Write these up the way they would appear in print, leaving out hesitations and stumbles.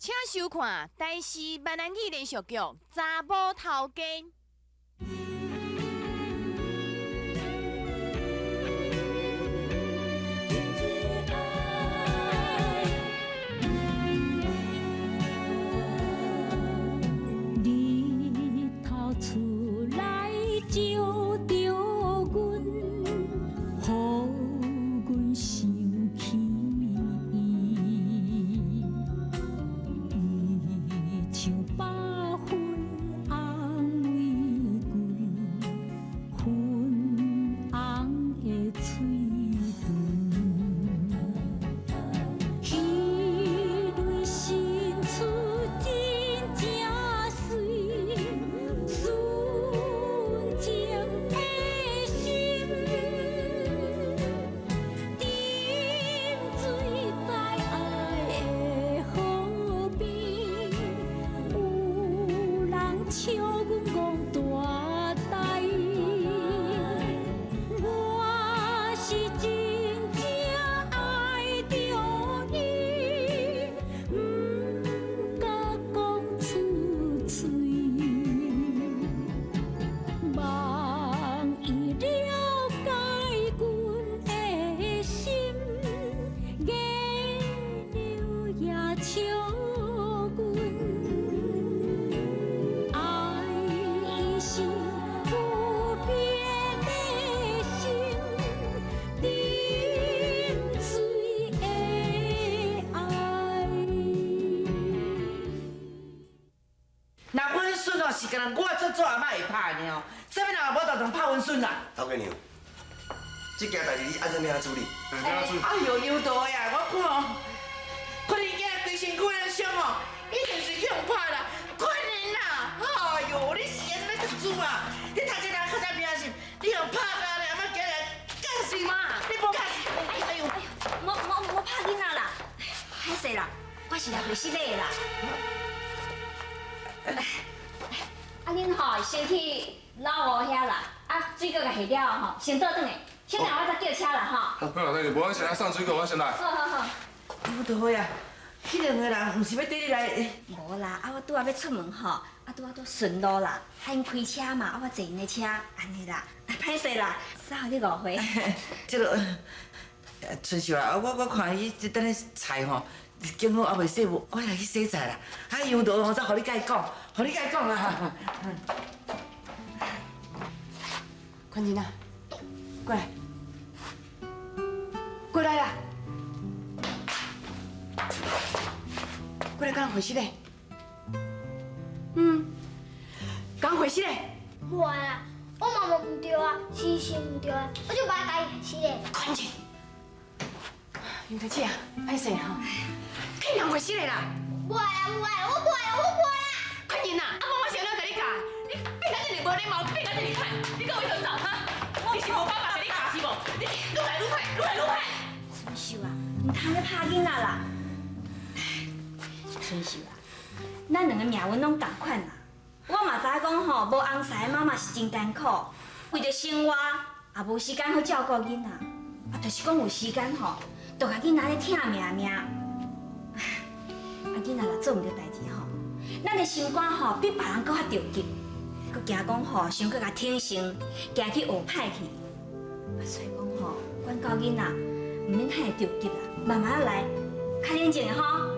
请收看台视闽南语连续剧《查某头家》。日头出来照着阮，予阮想起伊，伊像百分安慰阮，粉红的嘴唇，彼蕊新出真正水，纯情的心，沉醉在爱的河边，有人笑阮戆大台，我是真正爱着伊，不敢讲出嘴，望伊了解阮的心，月流也笑阮，爱伊是不变的心，沉醉的爱。那温顺哦，是干我做阿妈会拍的哦，啥物人也无当当拍温顺啦。头家娘，这件代志你按怎样处理？哎呦，有道呀，我看哦，看你囝规身躯的伤哦，一定是用拍啦，可能啦。哎呦，你是安怎读书啊？你读这人较才名是，你用拍啦，你阿妈今日干死妈，你无干死。哎呦，莫拍囡仔啦，歹势啦，我是来回失礼的啦。恁吼先去老屋遐啦，水果甲下了吼，先倒转的，先来我再叫车啦吼。好，好，那无我先来送水果，我先来。好好好。有道呀，迄两个人毋是要跟你来？无啦，我拄仔要出门吼，拄仔顺路啦，因开车嘛，我坐因的车，安尼啦，歹势啦，稍后你误会。这个春秀啊，我看伊这等咧菜吼，经好还袂洗无，我来去洗菜啦。杨道我再互你甲伊讲，互你甲伊讲啦。宽妮啊，过来，过来啦，过来，敢回去嘞？敢回去嘞？我啦，我嘛无唔对啊，是唔对啊，我就把他家己洗嘞。快点！杨大姐啊，歹势哈，骗人回去嘞啦！不爱啦，不爱啦，我不爱啦，我不爱啦！快点呐！我先来给你教，你变到这里无礼貌，变到这里歹，你跟我去走哈！你是无爸爸给你教是无？你愈来愈歹，愈来愈歹！春秀啊，唔通咧拍囡仔啦。春秀啊，咱两个命运拢同款啦。我嘛知影讲吼，无翁婿的妈妈是真艰苦，为着生活也无时间好照顾囡仔，就是讲有时间吼，就甲囡仔咧疼命命。囡仔若做唔到代志吼，咱的心肝吼比别人搁较着急，搁惊讲吼想搁甲挺身，惊去学歹去。所以讲吼，管教囡仔唔免太着急啦，慢慢来，较冷静的吼。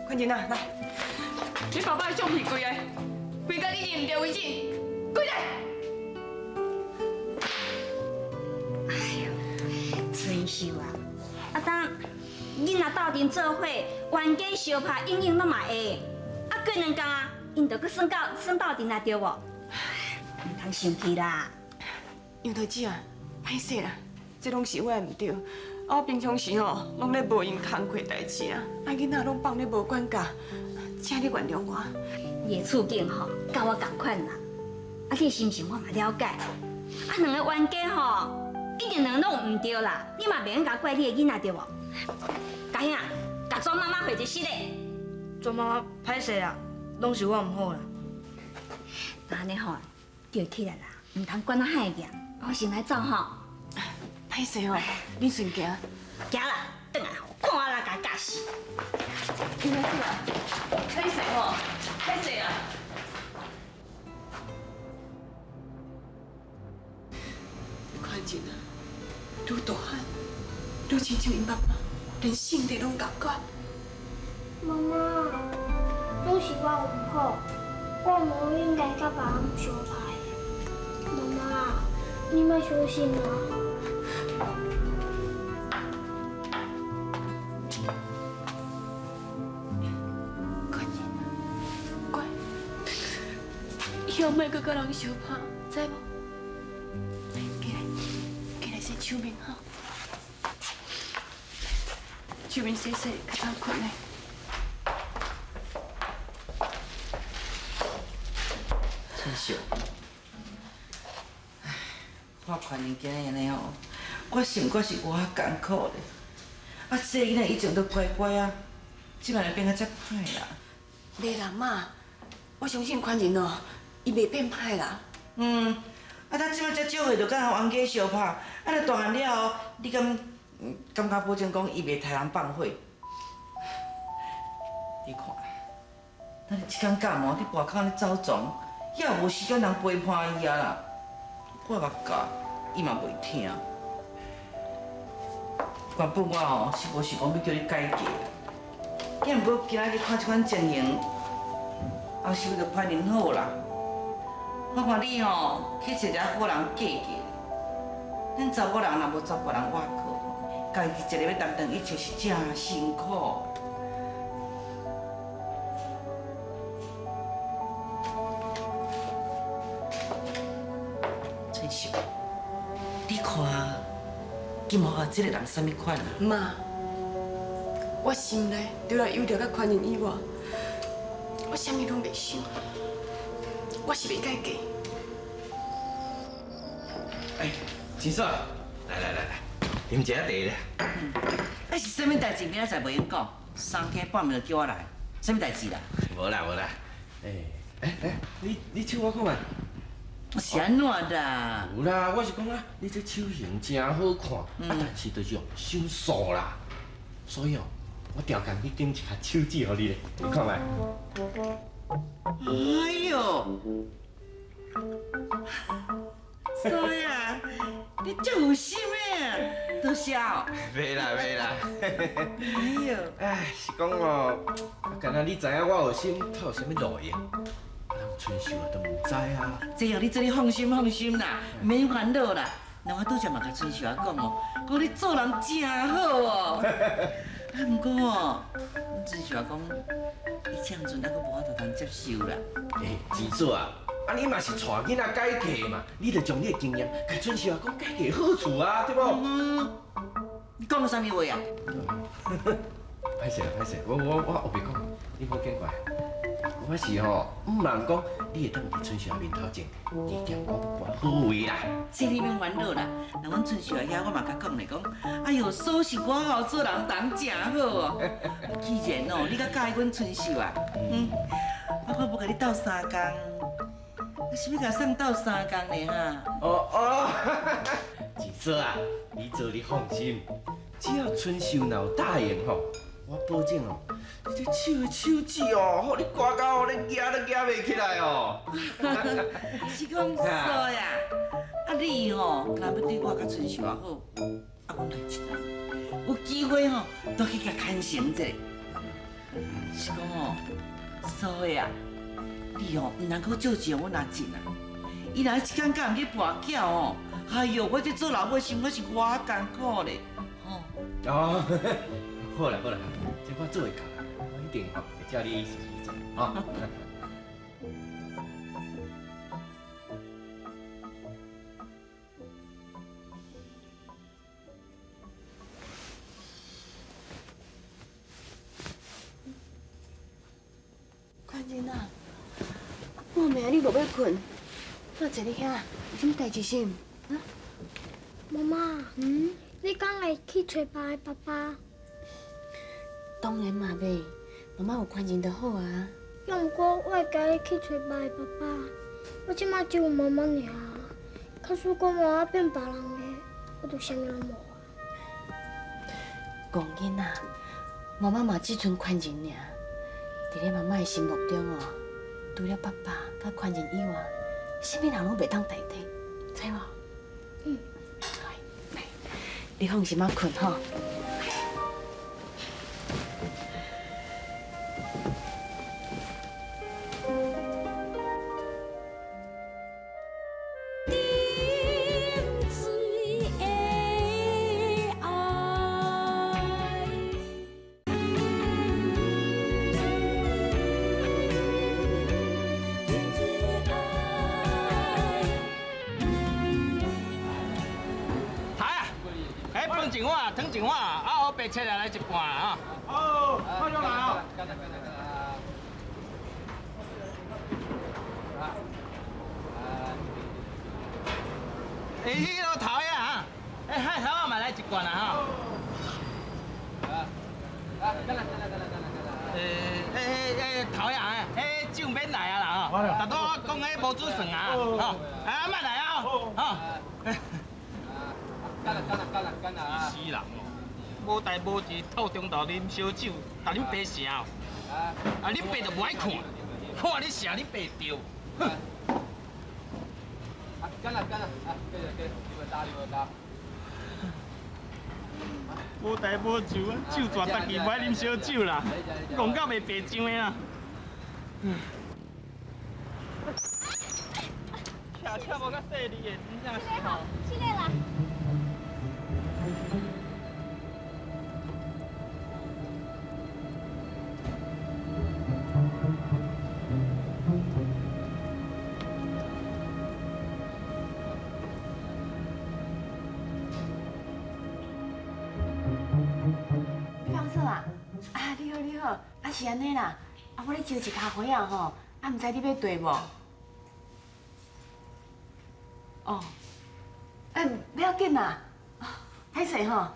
快点呐，来，你爸爸的橡皮柜个，柜到你认唔着为止，柜来。哎呦，春秀啊，当囡仔斗阵做伙，冤家相拍，应用拢嘛会。过两工啊，因就搁算斗阵啦，对无？唔通生气啦。杨大姐啊，歹势啦，这拢是我的唔对。我平常时吼，拢咧无用工课代志啊，囡仔拢放咧无管教，请你原谅我。伊的处境吼，甲我同款啦。你的心情我嘛了解。两个冤家吼，一定两个拢有唔对啦。你嘛袂用甲怪你的囡仔对无？家兄，甲庄妈妈回一失礼。庄妈妈歹势啦，拢是我唔好啦。安尼吼，就起来啦，唔通管我遐硬。我先来走吼。歹势哦，你先行。行啦，转来吼，看我来甲教死。原来是啊，歹势吼，歹势啊！看见啊，愈大汉，愈亲像因爸爸，连性地拢共款。妈妈，拢是我有唔好，我无应该甲别人相歹。妈妈，你莫伤心啊。乖，以后莫搁甲人相拍，知无？起来洗手面哈，手面洗洗，较早困嘞。真秀，我看人今日安尼哦，我心肝是偌艰苦咧。啊，这囡仔以前都乖乖啊，即摆就变甲遮歹啦。袂啦妈，我相信款人哦，伊袂变歹啦。啊，咱即摆遮少岁就敢冤家相拍，啊，若大汉了后，你感觉保证讲伊袂杀人放火？你看，咱一天到晚伫外口咧走撞，也无时间人陪伴伊啊啦。我甲教，伊嘛袂听。原本我哦是无想讲要叫你改嫁，竟毋过今仔日看即款情形，后时就歹恁好啦。我看你哦去找一个好人嫁嫁。恁查某人若无找别人挖靠，家己一个要担当一切是真辛苦。陈秀，你看，今后这个人什么款啊？妈，我心内除了有着甲款人以外，我啥物拢袂想，我是袂改嫁。哎，金嫂，来，啉一下茶咧。啊是什么代志？明仔载袂用讲，三更半暝就叫我来，什么代志啦？无啦。你手我看卖。是安怎啦？有啦，我是讲啊，你这手型真好看，但是就是哦伤素啦，所以哦，我调工去顶一下手指互你咧，你看卖。哎呦，所以啊，你真有心诶，多谢哦。袂啦。哎呦，哎，是讲哦，敢若你知影我有心，他有啥物路用？人春秀啊都唔知啊。这后你做你放心啦，免烦恼啦。那我拄则嘛甲春秀啊讲哦，讲你做人真好哦。啊，不过哦，春秀啊讲，伊这样阵还阁无法度通接受啦。哎，子嫂啊，啊你嘛是带囡仔改嫁嘛，你着将你的经验甲春秀啊讲改嫁好处啊，对无？你讲啥物话啊？歹势，我后壁讲，你莫见怪。我是吼，唔人讲你会当伫春秀面头前，你讲讲好话啦。这你免烦恼啦，那阮春秀啊遐我嘛甲讲咧讲，哎呦，所是我吼做人当真好哦。既然哦，你较介意阮春秀啊，我无甲你斗三工，我是要甲送斗三工咧哈。哦，子嫂啊，你做你放心，只要春秀若有答应吼，我保证哦。你这手的手指哦，互你刮到，你夹都夹袂起来哦。是讲说呀，啊你吼，若要对我甲春秀啊好，啊阮来一趟，有机会吼，都去甲牵成者。是讲哦，所以啊，你哦唔能够照顾阮阿进啊，伊若一天敢唔去跋筊哦，哎呦，我这做老母心我是偌艰苦咧，吼。哦，好啦，这我做会到啦，我一定吼会照你意思去做，吼。款人啊，半暝啊你无要困，我坐你遐，有啥物代志先？啊？妈妈，你敢会去找别个爸爸？当然嘛袂，妈妈有款人就好啊。要毋过我会家己去找别个爸爸，我即马只有妈妈尔。假使讲妈妈变别人的，我就啥物拢无啊。戆囡仔，妈妈嘛只剩宽仁尔，伫咧妈妈的心目中哦，除了爸爸甲宽仁以外，什么人拢袂当代替，知无？嗯。来，你放心啊困吼。汤一碗，汤一碗，啊，我白切来一半啊。哦，快点来啊！迄个头呀哈，海头啊嘛来一罐啊哈。头呀，酒免来啊啦吼，大多讲迄无煮算啊，吼，慢来啊，吼。干啦！死人哦，无代无志，透中昼啉烧酒，但恁爸啥哦？啊，恁爸就不爱看，看你啥恁爸着。哼！干啦！无代无志啊，酒泉大家不爱啉烧酒啦，讲到袂白上的啦。车无较细腻的，真正是吼。这个啦。比方说啊，你好，是安尼啦，我咧招一咖啡啊吼，唔知你要对无？哦，不要紧啦，歹势吼。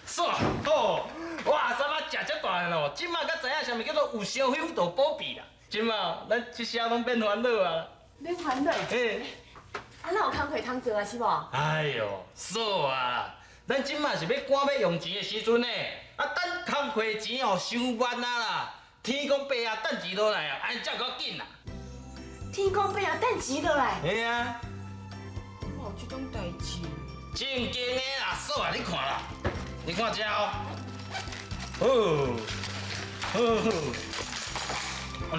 爽，好，我阿三仔食遮大咯，即马才知影啥物叫做有消费就保庇啦。即马咱一声拢变烦恼啊。免烦恼。哪有工课通做啊，是无？哎呦，爽啊！咱即马是要赶要用钱的时阵呢，等工课钱哦收慢啊啦。天公伯啊，等钱落来啊，安才较紧啦。天公伯啊，等钱落来。嘿啊。我有这种代志。正经的啦，爽啊！你看啦，你看这哦。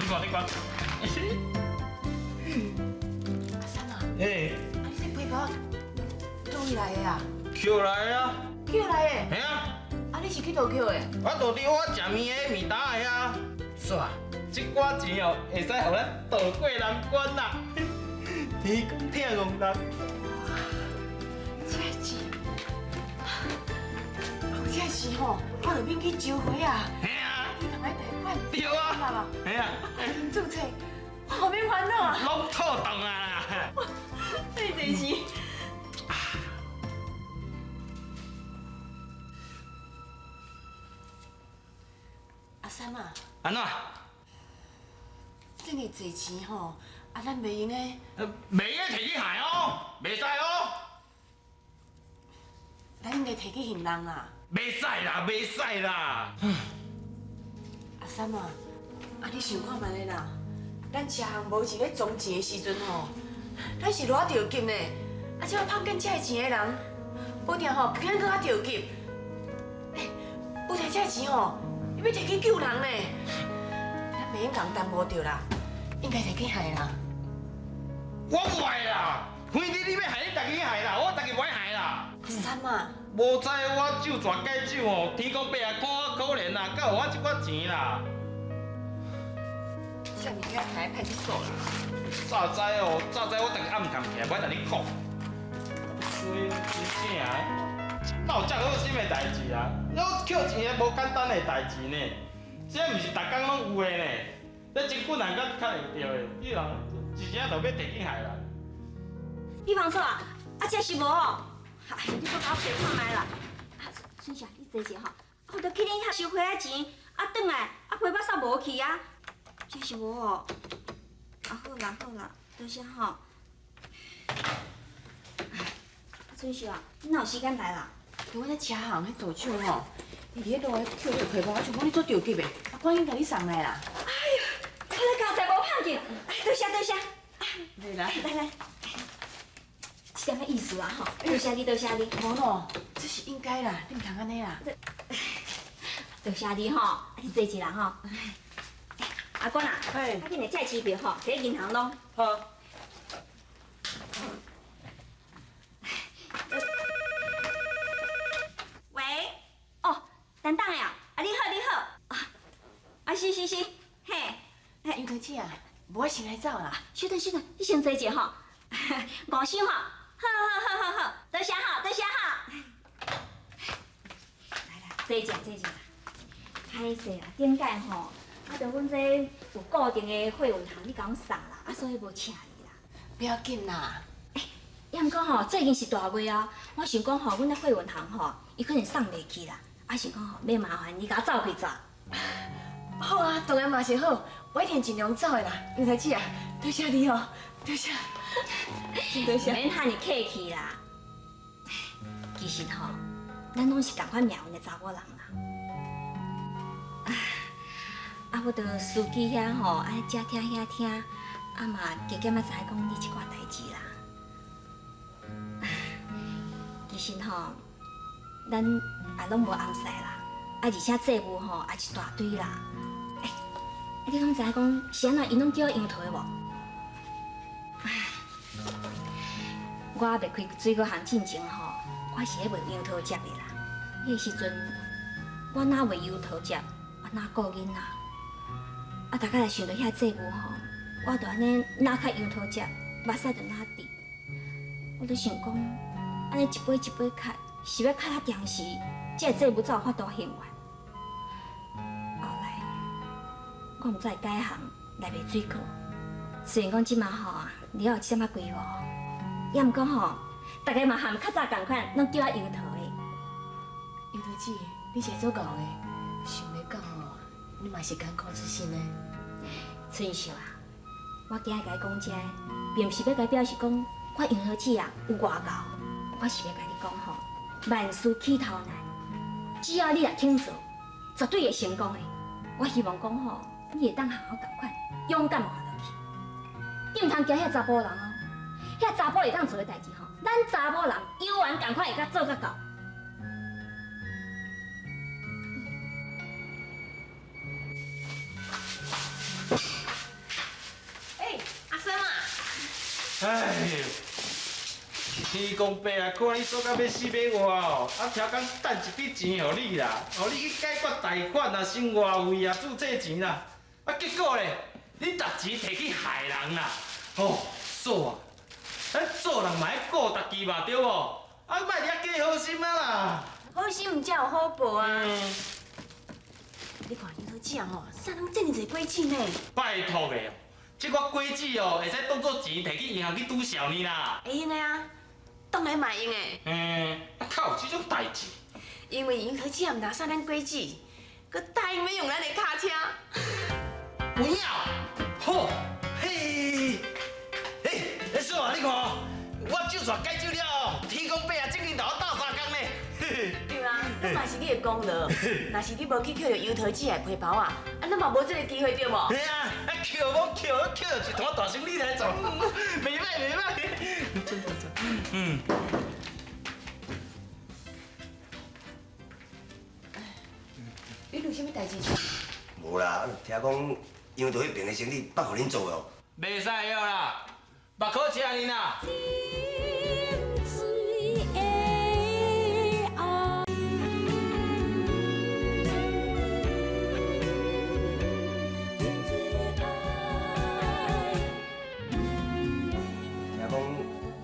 你看。阿三啊。嘿。你这背包哪里来的啊？捡来的啊。捡来的？嘿啊。你是去倒捡的？我倒伫我食面的面搭的啊。爽，这寡钱哦，会使互咱渡过难关啦。天公疼憨人。这是，这是吼，我就免去招回啊。嘿啊。你同我贷款。对啊。嘿啊。您注册，我免烦恼啊。拢透动啊啦。这就是。阿三啊。安怎？这么多钱吼，咱袂用诶。袂用摕去害哦，袂使哦。咱应该摕去行人啦。袂使啦。阿三啊，你想看觅咧啦？咱车行无钱咧装钱的时阵吼，咱是偌着急呢。即摆碰见这钱的人，保定吼不肯搁较着急。有摕这钱吼，要摕去救人呢。咱袂用共耽误着啦，应该摕去害啦。我唔爱啦，反正你要害你家己害啦，我家己不爱害啦。阿三啊，无知我酒泉解酒哦，天公伯也看我可怜啦，才有我这寡钱啦。这物件害派出所啦。早知我逐个暗藏起来，我甲你讲。衰真正，哪有遮好心的代志啊？我捡钱无简单的代志呢，这毋是逐工拢有的呢。这真困难，甲较会着的，你人一声就要提起害啦。比方说啊，这是无哦。哎，你搁甲我细看卖啦。孙霞，你坐者吼，我着去恁遐收花仔钱，转来批发煞无去啊。这是无哦。好啦，多谢吼。孙雪啊，你哪有时间来啦？我在车行迄组长吼，你伫迄路的捡着皮包，我想讲你做着急的，啊，赶紧甲你送来啦。我咧刚才无看见，多谢多谢。来来来，是点仔意思啊吼？多谢你，多谢你。无喏，这是应该啦，你唔通安尼啦。多谢你吼，你坐一人吼。阿官啊，嘿，啊，恁的债支票吼，伫银行拢。好。喂，哦，等等呀，啊，你好你好，啊是，嘿，杨桃姐啊，无我先来走啦。稍等，你先坐一下吼，5箱吼，好，多谢哈。来，坐一下。歹势啦，顶届吼，啊，着阮这有固定的会员行，你甲阮送啦，啊，所以无请你啦。不要紧啦。要毋过吼，最近是大月啊，我想讲吼，阮咧会员行吼，伊可能送袂去啦，啊，想讲吼，要麻烦你甲我走开走。好啊，当然嘛是好，我一定尽量走的啦。杨桃姐啊，多谢你哦，多谢，真多谢。免喊你客气啦。其实吼，咱拢是共款命运的查某人啦。啊，我着司机遐吼，安尼遮听遐听，啊嘛加减啊知影讲你即寡代志啦。其实吼，咱也拢无红婿啦，啊而且债务吼也一大堆啦。你敢知影讲是安怎因拢叫我杨桃的无？我还未开水果行进前吼，我是咧卖杨桃汁的啦。迄个时阵，我哪卖杨桃汁，我哪顾囡仔。啊，大家来想到遐债务吼，我就安尼哪开杨桃汁，目屎就哪滴。我就想讲，安尼一杯一杯开，是要开到长时，这债务才有法度还完。后来，我毋知改行来卖水果。虽然讲即马吼，你有即么规划，也毋过吼，大家嘛含较早共款，拢叫我杨桃的。杨桃姐，你是做牛的，想要讲哦，你嘛是艰苦之身呢。春秀啊，我今日甲你讲这，并不是要甲你表示讲我杨桃姐啊有外高，我是要甲你讲吼，万事起头难，只要你来肯做，绝对会成功的。我希望讲吼，你会当好好共款，勇敢活落去。你毋通惊遐查甫人哦，遐查甫会当做的代志吼，咱查某人有缘共款会甲做甲到。阿生啊，哎呦，天公伯啊，看你做到要死要活哦，啊超工等一笔钱互你啦，互你去解决贷款啊、生活费啊、注册钱啦，啊结果咧，你逐钱摕去害人啦，哦，嫂啊，咱做人嘛要顾家己嘛，对无？啊，莫掠假好心啊啦。好心唔才有好报啊！你看杨桃姐啊吼，啥人这么侪鬼钱呢？拜托的哦，这个果子哦，会使当做钱摕去银行去拄小呢啦。会用的啊，当然嘛用的。啊，靠有这种代志？因为杨桃姐唔拿啥咱果子，佮答应要用咱的卡车。有影，好，嘿，嫂啊，你看，我就算解救了，天公伯啊，正经头斗3工呢。对啊，那嘛是你的功劳。若是你无去捡到杨桃姐的皮包啊，咱嘛无这个机会对无？嘿啊，捡到一摊大生意来做，袂歹。你有啥物代志？无啦，听讲杨桃迄边的生意捌互恁做哦。袂使了啦，目可吃你啦。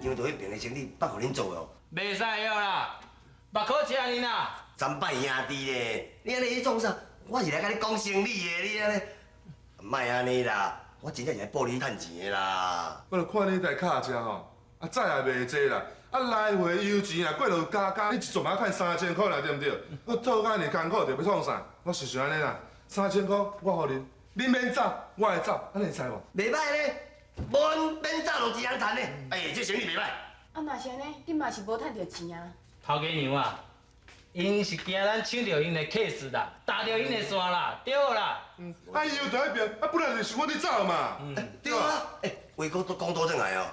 杨桃迄边的生意捌互恁做哦。袂使了啦，目可吃你啦。参拜兄弟咧，你安尼去创啥？我是来甲你讲生意的，你安尼，莫安尼啦，我真正是来报你趁钱的啦。我著看你台卡车吼，啊载也袂济啦，啊来回油钱啊，过落加，你一撮嘛趁3000块啦，对毋对？我做甲尼艰苦，着要创啥？我是想安尼啦，3000块我互恁，恁免走，我会走，安尼会使无？袂歹咧，无免走拢一人赚咧，这生意袂歹。啊嘛是安尼，你嘛是无趁到钱啊。头家娘啊，因是惊咱抢着因的 case 啦，踏着因的线啦，对啦。啊，伊又在迄边，啊，本来就是想要你走嘛。对啊，话讲都讲倒转来哦。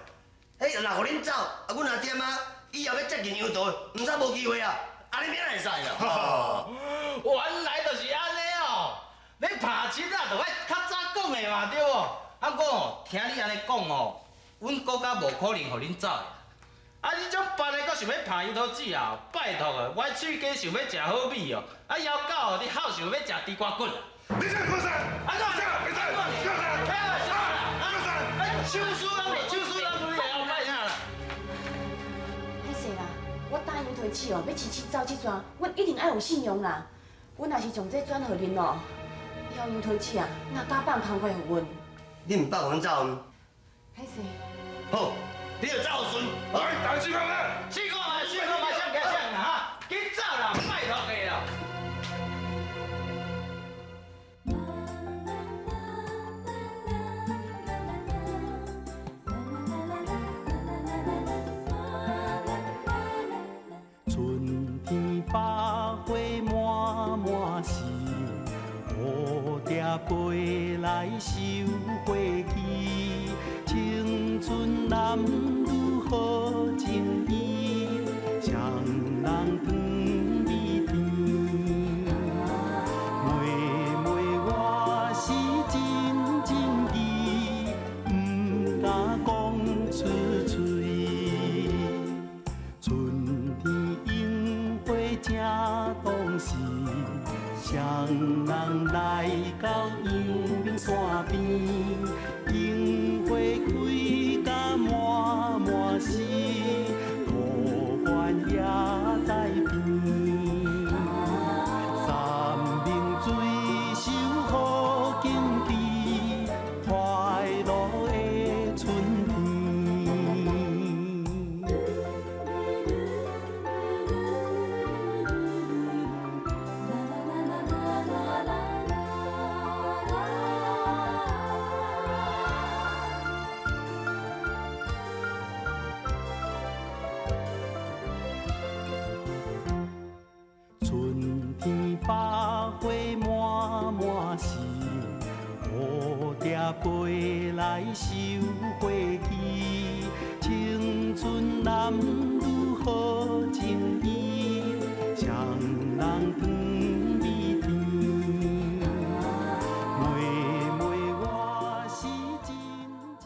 若互恁走，啊，阮阿点啊，以后要接近杨桃，唔使无机会啊，安尼免会使啦。原来就是安尼哦，要拍七啊，就爱较早讲的嘛，对无？啊，不过哦，听你安尼讲哦，阮国家无可能互恁走的。啊，你种办的，搁想要拍樱桃子啊？拜托啊，我喙家想要食好米哦，啊，枵狗哦，你好想要食地瓜滚啊？你这个畜生！啊，干啥？别动！别动！开玩笑啦！啊，手输人哩，手输人你会晓摆啥啦？歹势啦，我答应推起哦，要饲七走这桩，阮一定爱有信用啦。阮若是将这转互恁哦，以后杨桃子啊，哪敢放空过互阮？你唔放阮走？歹势。好，你就走顺。来，打去看看。去看嘛，去看嘛，想干想啦哈，紧走啦，拜托你啦。春天百花满满是，蝴蝶飞来收花期。青春男女好情意，双人长美甜。妹妹我是真真意，不敢讲出嘴。春天樱花正当时，双人来到阳明山边，樱花开甲满满是，桃园也在边。三明水手好景致，快乐的春天。春天百花满满是，蝴蝶飞来收花期。青春男女好情意，双人长